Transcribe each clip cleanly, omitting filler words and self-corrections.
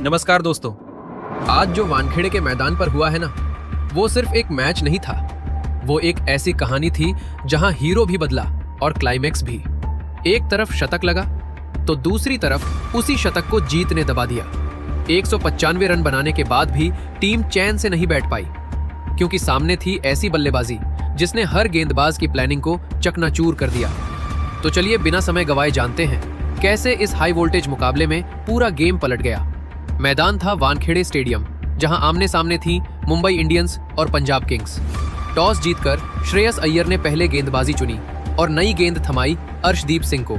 नमस्कार दोस्तों। आज जो वानखेड़े के मैदान पर हुआ है ना, वो सिर्फ एक मैच नहीं था। वो एक ऐसी कहानी थी जहां हीरो भी बदला और क्लाइमेक्स भी। एक तरफ शतक लगा तो दूसरी तरफ उसी शतक को जीत ने दबा दिया। 195 रन बनाने के बाद भी टीम चैन से नहीं बैठ पाई, क्योंकि सामने थी ऐसी बल्लेबाजी जिसने हर गेंदबाज की प्लानिंग को चकनाचूर कर दिया। तो चलिए बिना समय गवाए जानते हैं कैसे इस हाई वोल्टेज मुकाबले में पूरा गेम पलट गया। मैदान था वानखेड़े स्टेडियम, जहां आमने सामने थी मुंबई इंडियंस और पंजाब किंग्स। टॉस जीतकर श्रेयस अय्यर ने पहले गेंदबाजी चुनी और नई गेंद थमाई अर्शदीप सिंह को।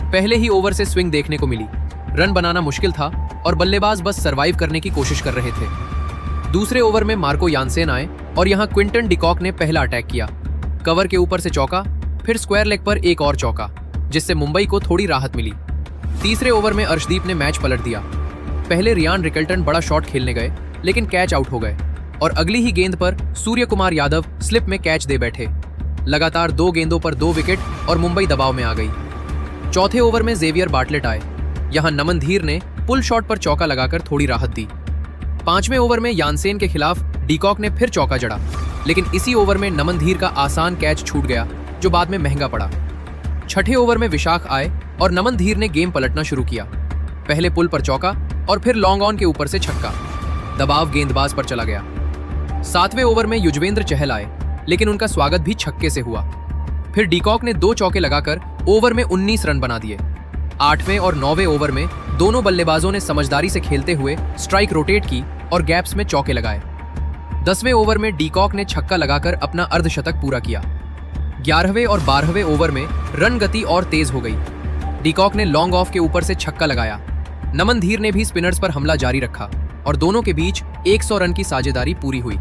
पहले ही ओवर से स्विंग देखने को मिली। रन बनाना मुश्किल था और बल्लेबाज बस सरवाइव करने की कोशिश कर रहे थे। दूसरे ओवर में मार्को यानसेन आए और यहां क्विंटन डिकॉक ने पहला अटैक किया। कवर के ऊपर से चौका, फिर स्क्वायर लेग पर एक और चौका, जिससे मुंबई को थोड़ी राहत मिली। तीसरे ओवर में अर्शदीप ने मैच पलट दिया। पहले रियान रिकल्टन बड़ा शॉट खेलने गए, लेकिन कैच आउट हो गए और अगली ही गेंद पर सूर्य कुमार यादव स्लिप में कैच दे बैठे। लगातार 2 गेंदों पर 2 विकेट और मुंबई दबाव में आ गई। चौथे ओवर में जेवियर बार्टलेट आए। यहां नमन धीर ने पुल शॉट पर चौका लगाकर थोड़ी राहत दी। 5वें ओवर में यानसेन के खिलाफ डिकॉक ने फिर चौका जड़ा, लेकिन इसी ओवर में नमन धीर का आसान कैच छूट गया, जो बाद में महंगा पड़ा। छठे ओवर में विशाख आए और नमन धीर ने गेम पलटना शुरू किया। पहले पुल पर चौका और फिर लॉन्ग ऑन के ऊपर से छक्का। दबाव गेंदबाज पर चला गया। 7वें ओवर में युजवेंद्र चहल आए, लेकिन उनका स्वागत भी छक्के से हुआ। फिर डिकॉक ने 2 चौके लगाकर ओवर में 19 रन बना दिए। 8वें और 9वें ओवर में दोनों बल्लेबाजों ने समझदारी से खेलते हुए स्ट्राइक रोटेट की और गैप्स में चौके लगाए। 10वें ओवर में डिकॉक ने छक्का लगाकर अपना अर्धशतक पूरा किया। 11वें और 12वें ओवर में रन गति और तेज हो गई। डिकॉक ने लॉन्ग ऑफ के ऊपर से छक्का लगाया। नमन धीर ने भी स्पिनर्स पर हमला जारी रखा और दोनों के बीच 100 रन की साझेदारी पूरी हुई।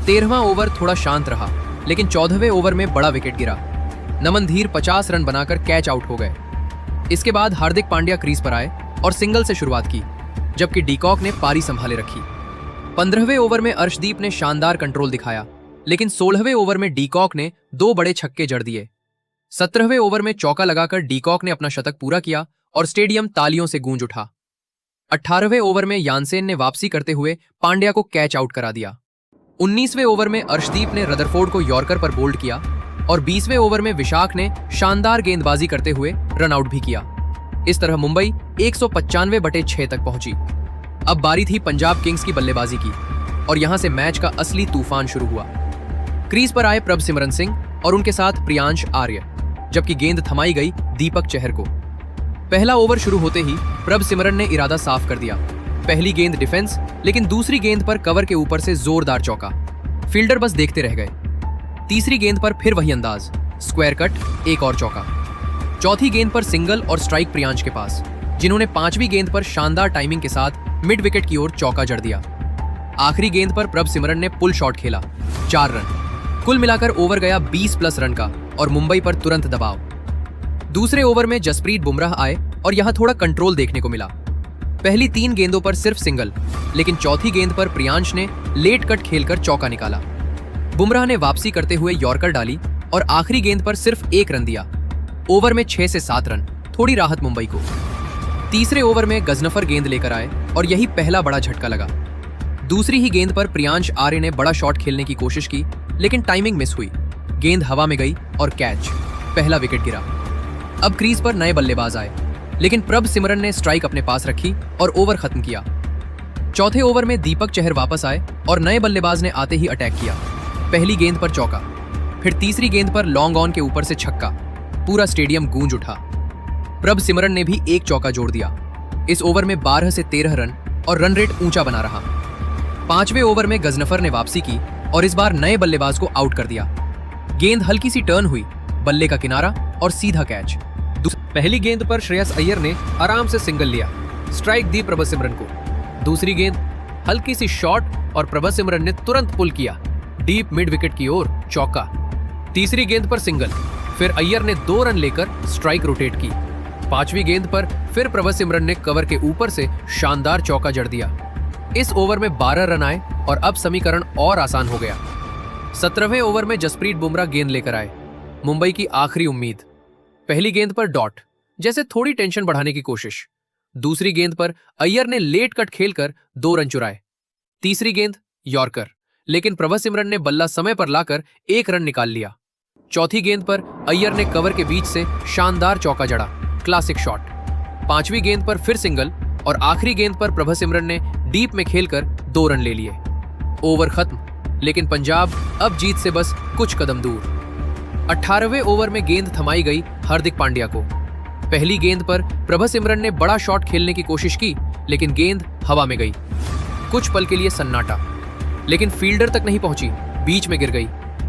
13वां ओवर थोड़ा शांत रहा, लेकिन 14वें ओवर में बड़ा विकेट गिरा। नमन धीर 50 रन बनाकर कैच आउट हो गए। इसके बाद हार्दिक पांड्या क्रीज पर आए और सिंगल से शुरुआत की, जबकि डिकॉक ने पारी संभाले रखी। 15वें ओवर में अर्शदीप ने शानदार कंट्रोल दिखाया, लेकिन 16वें ओवर में डिकॉक ने 2 बड़े छक्के जड़ दिए। 17वें ओवर में चौका लगाकर डिकॉक ने अपना शतक पूरा किया और स्टेडियम तालियों से गूंज उठा। 18वें ओवर में यानसेन ने वापसी करते हुए पांड्या को कैच आउट करा दिया। 19वें ओवर में अर्शदीप ने रदरफोर्ड को यॉर्कर पर बोल्ड किया और 20वें ओवर में विशाख ने शानदार गेंदबाजी करते हुए रन आउट भी किया। इस तरह मुंबई 195/6 तक पहुंची। अब बारी थी पंजाब किंग्स की बल्लेबाजी की और यहां से मैच का असली तूफान शुरू हुआ। क्रीज पर आए प्रभसिमरन सिंह और उनके साथ प्रियांश आर्य, जबकि गेंद थमाई गई दीपक चहर को। पहला ओवर शुरू होते ही प्रभसिमरन ने इरादा साफ कर दिया। पहली गेंद डिफेंस, लेकिन दूसरी गेंद पर कवर के ऊपर से जोरदार चौका। फील्डर बस देखते रह गए। तीसरी गेंद पर फिर वही अंदाज, स्क्वायर कट, एक और चौका। चौथी गेंद पर सिंगल और स्ट्राइक प्रियांश के पास, जिन्होंने 5वीं गेंद पर शानदार टाइमिंग के साथ मिड विकेट की ओर चौका जड़ दिया। आखिरी गेंद पर प्रभसिमरन ने पुल शॉट खेला, 4 रन। कुल मिलाकर ओवर गया 20+ रन का और मुंबई पर तुरंत दबाव। दूसरे ओवर में जसप्रीत बुमराह आए और यहां थोड़ा कंट्रोल देखने को मिला। पहली 3 गेंदों पर सिर्फ सिंगल, लेकिन चौथी गेंद पर प्रियांश ने लेट कट खेलकर चौका निकाला। बुमराह ने वापसी करते हुए यॉर्कर डाली और आखिरी गेंद पर सिर्फ 1 रन दिया। ओवर में 6 से 7 रन, थोड़ी राहत मुंबई को। तीसरे ओवर में गजनफर गेंद लेकर आए और यही पहला बड़ा झटका लगा। दूसरी ही गेंद पर प्रियांश आर्य ने बड़ा शॉट खेलने की कोशिश की, लेकिन टाइमिंग मिस हुई। गेंद हवा में गई और कैच, पहला विकेट गिरा। अब क्रीज पर नए बल्लेबाज आए, लेकिन प्रभसिमरन ने स्ट्राइक अपने पास रखी और ओवर खत्म किया। चौथे ओवर में दीपक चहर वापस आए और नए बल्लेबाज ने आते ही अटैक किया। पहली गेंद पर चौका, फिर तीसरी गेंद पर लॉन्ग ऑन के ऊपर से छक्का। पूरा स्टेडियम गूंज उठा। प्रभसिमरन ने भी एक चौका जोड़ दिया। इस ओवर में 12 से 13 रन और रन रेट ऊंचा बना रहा। 5वें ओवर में गजनफर ने वापसी की और इस बार नए बल्लेबाज को आउट कर दिया। गेंद हल्की सी टर्न हुई, बल्ले का किनारा और सीधा कैच। पहली गेंद पर श्रेयस अय्यर ने आराम से सिंगल लिया, स्ट्राइक दी प्रभसिमरन को। दूसरी गेंद हल्की सी शॉट और प्रभसिमरन ने तुरंत पुल किया, डीप मिड विकेट की ओर चौका। तीसरी गेंद पर सिंगल, फिर अय्यर ने 2 रन लेकर स्ट्राइक रोटेट की। 5वीं गेंद पर फिर प्रभसिमरन ने कवर के ऊपर से शानदार चौका जड़ दिया। इस ओवर में 12 रन आए और अब समीकरण और आसान हो गया। 17वें ओवर में जसप्रीत बुमराह गेंद लेकर आए, मुंबई की आखिरी उम्मीद। पहली गेंद पर डॉट, जैसे थोड़ी टेंशन बढ़ाने की कोशिश। दूसरी गेंद पर अय्यर ने लेट कट खेलकर 2 रन चुराए। तीसरी गेंद यॉर्कर, लेकिन प्रभसिमरन ने बल्ला समय पर लाकर 1 रन निकाल लिया। चौथी गेंद पर अय्यर ने कवर के बीच से शानदार चौका जड़ा, क्लासिक शॉट। पांचवी गेंद पर फिर सिंगल और आखिरी गेंद पर प्रभसिमरन ने डीप में खेलकर 2 रन ले लिए। ओवर खत्म, लेकिन पंजाब अब जीत से बस कुछ कदम दूर। 18वें ओवर में गेंद थमाई गई हार्दिक पांड्या को। पहली गेंद पर प्रभसिमरन ने बड़ा शॉट खेलने की कोशिश की, लेकिन गेंद हवा में गई। कुछ पल के लिए सन्नाटा, लेकिन फील्डर तक नहीं पहुंची, बीच में गिर गई।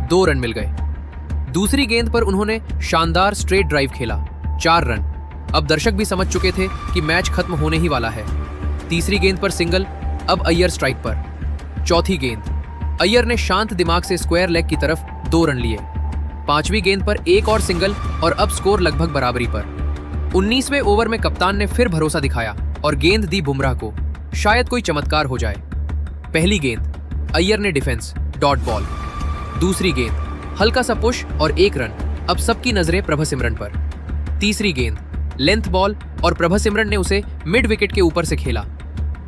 2 रन मिल गए। दूसरी गेंद पर उन्होंने शानदार स्ट्रेट ड्राइव खेला, 4 रन। अब दर्शक भी समझ चुके थे कि मैच खत्म होने ही वाला है। तीसरी गेंद पर सिंगल, अब अय्यर स्ट्राइक पर। चौथी गेंद, अय्यर ने शांत दिमाग से स्क्वायर लेग की तरफ 2 रन लिए। पांचवी गेंद पर एक और सिंगल और अब स्कोर लगभग बराबरी पर। 19वें ओवर में कप्तान ने फिर भरोसा दिखाया और गेंद दी बुमराह को, शायद कोई चमत्कार हो जाए। पहली गेंद, अय्यर ने डिफेंस, डॉट बॉल। दूसरी गेंद, हल्का सा पुश और 1 रन। अब सबकी नजरें प्रभसिमरन पर। तीसरी गेंद, लेंथ बॉल और प्रभसिमरन ने उसे मिड विकेट के ऊपर से खेला।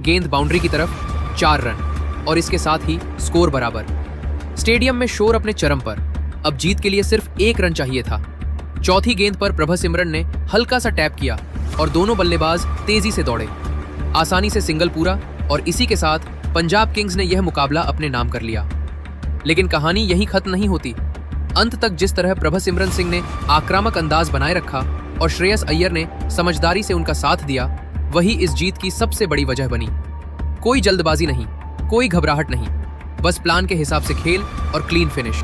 गेंद बाउंड्री की तरफ, 4 रन और इसके साथ ही स्कोर बराबर। स्टेडियम में शोर अपने चरम पर। अब जीत के लिए सिर्फ 1 रन चाहिए था। चौथी गेंद पर प्रभसिमरन ने हल्का सा टैप किया और दोनों बल्लेबाज तेजी से दौड़े। आसानी से सिंगल पूरा और इसी के साथ पंजाब किंग्स ने यह मुकाबला अपने नाम कर लिया। लेकिन कहानी यहीं खत्म नहीं होती। अंत तक जिस तरह प्रभसिमरन सिंह ने आक्रामक अंदाज बनाए रखा और श्रेयस अय्यर ने समझदारी से उनका साथ दिया, वही इस जीत की सबसे बड़ी वजह बनी। कोई जल्दबाजी नहीं, कोई घबराहट नहीं, बस प्लान के हिसाब से खेल और क्लीन फिनिश।